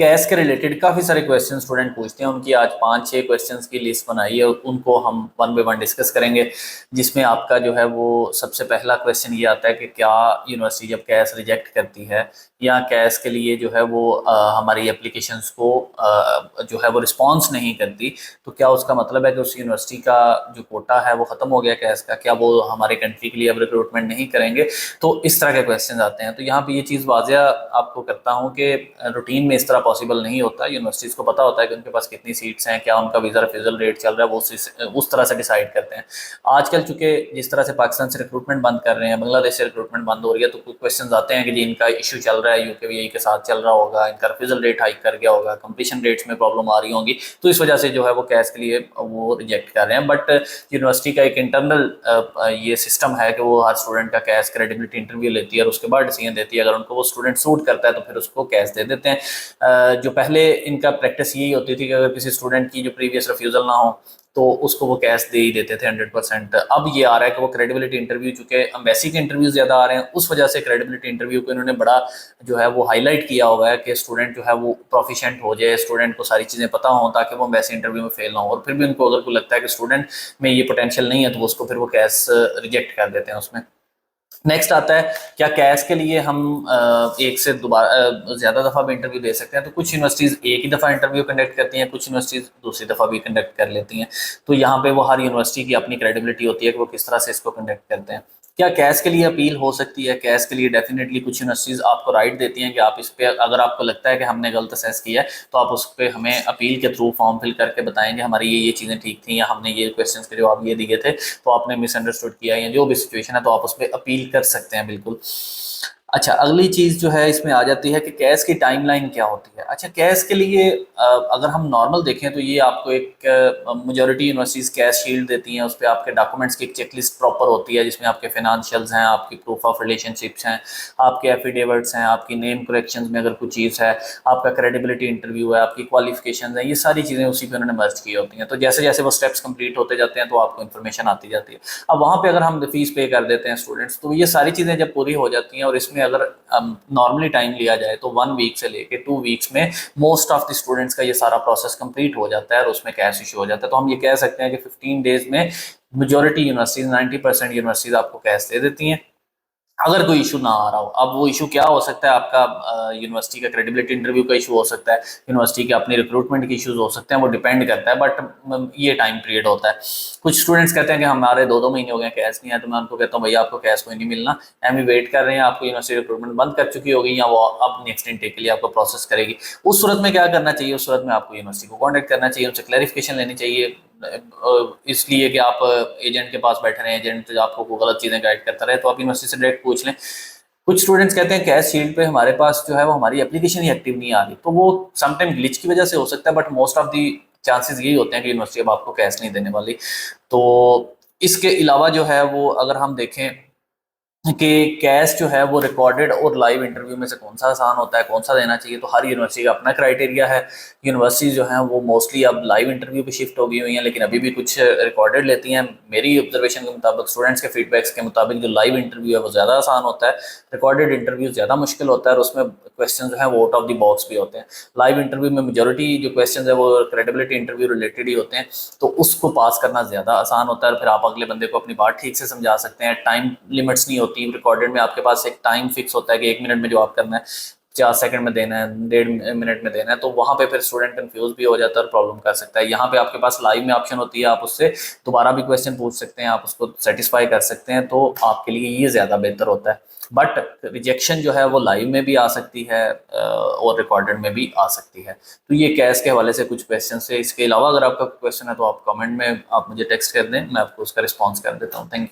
Cash के related काफ़ी सारे क्वेश्चन स्टूडेंट पूछते हैं। उनकी आज 5-6 क्वेश्चंस की लिस्ट बनाई है, उनको हम वन बाय वन डिस्कस करेंगे। जिसमें आपका जो है वो सबसे पहला क्वेश्चन ये आता है कि क्या यूनिवर्सिटी जब कैश रिजेक्ट करती है या कैश के लिए जो है वो हमारी एप्लीकेशंस को जो है वो रिस्पॉन्स नहीं करती, तो क्या उसका मतलब है कि उस यूनिवर्सिटी का जो कोटा है वो ख़त्म हो गया कैश का, क्या वो हमारे कंट्री के लिए अब रिक्रूटमेंट नहीं करेंगे। तो इस तरह के क्वेश्चन आते हैं। तो यहाँ पे ये चीज़ वाज़िया आपको करता हूँ कि रूटीन में इस तरह पॉसिबल नहीं होता। यूनिवर्सिटीज़ को पता होता है कि उनके पास कितनी सीट्स हैं, क्या उनका वीज़ा रिफ्यूजल रेट चल रहा है, वो उस तरह से डिसाइड करते हैं। आजकल चूंकि जिस तरह से पाकिस्तान से रिक्रूटमेंट बंद कर रहे हैं, बांग्लादेश से रिक्रूटमेंट बंद हो रही है, तो कुछ क्वेश्चन आते हैं कि जी इनका इशू चल रहा है, यूकेवीआई के साथ चल रहा होगा, इनका रिफ्यूजल रेट हाइक कर गया होगा, कंप्लीशन रेट्स में प्रॉब्लम आ रही होंगी, तो इस वजह से जो है वो कैश के लिए वो रिजेक्ट कर रहे हैं। बट यूनिवर्सिटी का एक इंटरनल ये सिस्टम है कि वो हर स्टूडेंट का कैश क्रेडिबिलिटी इंटरव्यू लेती है और उसके बाद डिसीजन देती है। अगर उनको वो स्टूडेंट सूट करता है तो फिर उसको कैश दे देते हैं। जो पहले इनका प्रैक्टिस यही होती थी कि अगर किसी स्टूडेंट की जो प्रीवियस रिफ्यूजल ना हो तो उसको वो कैश दे ही देते थे 100%। अब ये आ रहा है कि वो क्रेडिबिलिटी इंटरव्यू, चूंकि एम्बेसी के इंटरव्यू ज्यादा आ रहे हैं, उस वजह से क्रेडिबिलिटी इंटरव्यू को इन्होंने बड़ा जो है वो हाईलाइट किया हुआ है कि स्टूडेंट जो है वो प्रोफिशिएंट हो जाए, स्टूडेंट को सारी चीज़ें पता हो ताकि वो एम्बेसी इंटरव्यू में फेल ना हो। और फिर भी उनको अगर को लगता है कि स्टूडेंट में ये पोटेंशियल नहीं है तो उसको फिर वो कैश रिजेक्ट कर देते हैं उसमें। नेक्स्ट आता है, क्या कैश के लिए हम एक से दोबारा ज़्यादा दफ़ा भी इंटरव्यू दे सकते हैं। तो कुछ यूनिवर्सिटीज़ एक ही दफ़ा इंटरव्यू कंडक्ट करती हैं, कुछ यूनिवर्सिटीज़ दूसरी दफ़ा भी कंडक्ट कर लेती हैं। तो यहाँ पे वो हर यूनिवर्सिटी की अपनी क्रेडिबिलिटी होती है कि वो किस तरह से इसको कंडक्ट करते हैं। क्या कैश के लिए अपील हो सकती है? कैश के लिए डेफिनेटली कुछ यूनिवर्सिटीज़ आपको राइट देती हैं कि आप इस पर, अगर आपको लगता है कि हमने गलत असेस किया है तो आप उस पर हमें अपील के थ्रू फॉर्म फिल करके बताएंगे हमारी ये चीज़ें ठीक थी या हमने ये क्वेश्चन के जवाब ये दिए थे तो आपने मिसअंडरस्टूड किया या जो भी सिचुएशन है, तो आप उस पर अपील कर सकते हैं बिल्कुल। अच्छा, अगली चीज़ जो है इसमें आ जाती है कि कैश की टाइमलाइन क्या होती है। अच्छा, कैश के लिए अगर हम नॉर्मल देखें तो ये आपको एक मेजॉरिटी यूनिवर्सिटीज़ कैश शील्ड देती हैं, उस पर आपके डॉक्यूमेंट्स की एक चेकलिस्ट प्रॉपर होती है जिसमें आपके फाइनेंशियल्स हैं, आपकी प्रूफ ऑफ रिलेशनशिप्स हैं, आपके एफिडेविट्स हैं, आपकी नेम करेक्शंस में अगर कुछ चीज़ है, आपका क्रेडिबिलिटी इंटरव्यू है, आपकी क्वालिफिकेशन है, ये सारी चीज़ें उसी पे उन्होंने मर्ज की होती हैं। तो जैसे जैसे वो स्टेप्स कंप्लीट होते जाते हैं तो आपको इन्फॉर्मेशन आती जाती है। अब वहाँ पे अगर हम फीस पे कर देते हैं स्टूडेंट्स, तो ये सारी चीज़ें जब पूरी हो जाती हैं और इसमें अगर नॉर्मली टाइम लिया जाए तो 1 वीक से लेके 2 वीक्स में मोस्ट ऑफ द स्टूडेंट्स का ये सारा प्रोसेस कंप्लीट हो जाता है और उसमें कैश इशू हो जाता है। तो हम ये कह सकते हैं कि 15 डेज में मेजॉरिटी यूनिवर्सिटीज 90% यूनिवर्सिटीज आपको कैश दे देती हैं अगर कोई इशू ना आ रहा हो। अब वो इशू क्या हो सकता है? आपका यूनिवर्सिटी का क्रेडिबिलिटी इंटरव्यू का इशू हो सकता है, यूनिवर्सिटी के अपने रिक्रूटमेंट के इश्यूज हो सकते हैं, वो डिपेंड करता है। बट ये टाइम पीरियड होता है। कुछ स्टूडेंट्स कहते हैं कि हमारे 2-2 महीने हो गए कैश नहीं है, तो मैं उनको कहता हूँ भैया आपको कैश कोई नहीं मिलना, हम भी वेट कर रहे हैं, आपको यूनिवर्सिटी रिक्रूटमेंट बंद कर चुकी होगी या वो अब नेक्स्ट इनटेक के लिए आपको प्रोसेस करेगी। उस सूरत में क्या करना चाहिए? उस सूरत में आपको यूनिवर्सिटी को कॉन्टेक्ट करना चाहिए, उनसे क्लैरिफिकेशन लेनी चाहिए। इसलिए कि आप एजेंट के पास बैठे रहे, एजेंट आपको गलत चीज़ें गाइड करता रहे, तो आप यूनिवर्सिटी से डायरेक्ट पूछ लें। कुछ स्टूडेंट्स कहते हैं कैश शील्ड पे हमारे पास जो है वो हमारी एप्लीकेशन ही एक्टिव नहीं आ रही, तो वो समटाइम ग्लिच की वजह से हो सकता है, but most of the chances यही होते हैं कि यूनिवर्सिटी अब आपको कैश नहीं देने वाली। तो इसके अलावा जो है वो अगर हम देखें कि कैश जो है वो रिकॉर्डेड और लाइव इंटरव्यू में से कौन सा आसान होता है, कौन सा देना चाहिए, तो हर यूनिवर्सिटी का अपना क्राइटेरिया है। यूनिवर्सिटी जो है वो मोस्टली अब लाइव इंटरव्यू पे शिफ्ट हो गई हुई हैं, लेकिन अभी भी कुछ रिकॉर्डेड लेती हैं। मेरी ऑब्जर्वेशन के मुताबिक, स्टूडेंट्स के फीडबैक्स के मुताबिक, जो लाइव इंटरव्यू है वो ज़्यादा आसान होता है, रिकॉर्डेड इंटरव्यू ज़्यादा मुश्किल होता है और उसमें क्वेश्चन जो है वो आउट ऑफ द बॉक्स भी होते हैं। लाइव इंटरव्यू में मेजोरिटी जो क्वेश्चन है वो क्रेडिबिलिटी इंटरव्यू रिलेटेड ही होते हैं, तो उसको पास करना ज़्यादा आसान होता है और फिर आप अगले बंदे को अपनी बात ठीक से समझा सकते हैं। टाइम लिमिट्स नहीं होती रिकॉर्डेड में, आपके पास एक टाइम फिक्स होता है कि 1 मिनट में जवाब करना है, 50 सेकंड में देना है, 1.5 मिनट में देना है, तो वहां पे फिर स्टूडेंट कंफ्यूज भी हो जाता है और प्रॉब्लम कर सकता है। यहाँ पे आपके पास लाइव में ऑप्शन होती है, आप उससे दोबारा भी क्वेश्चन पूछ सकते हैं, आप उसको सेटिस्फाई कर सकते हैं, तो आपके लिए ये ज़्यादा बेहतर होता है। बट रिजेक्शन जो है वो लाइव में भी आ सकती है और रिकॉर्डेड में भी आ सकती है। तो ये कैश के हवाले से कुछ क्वेश्चन है। इसके अलावा अगर आपका क्वेश्चन है तो आप कमेंट में आप मुझे टेक्स्ट कर दें, मैं आपको उसका रिस्पॉन्स कर देता हूँ। Thank you.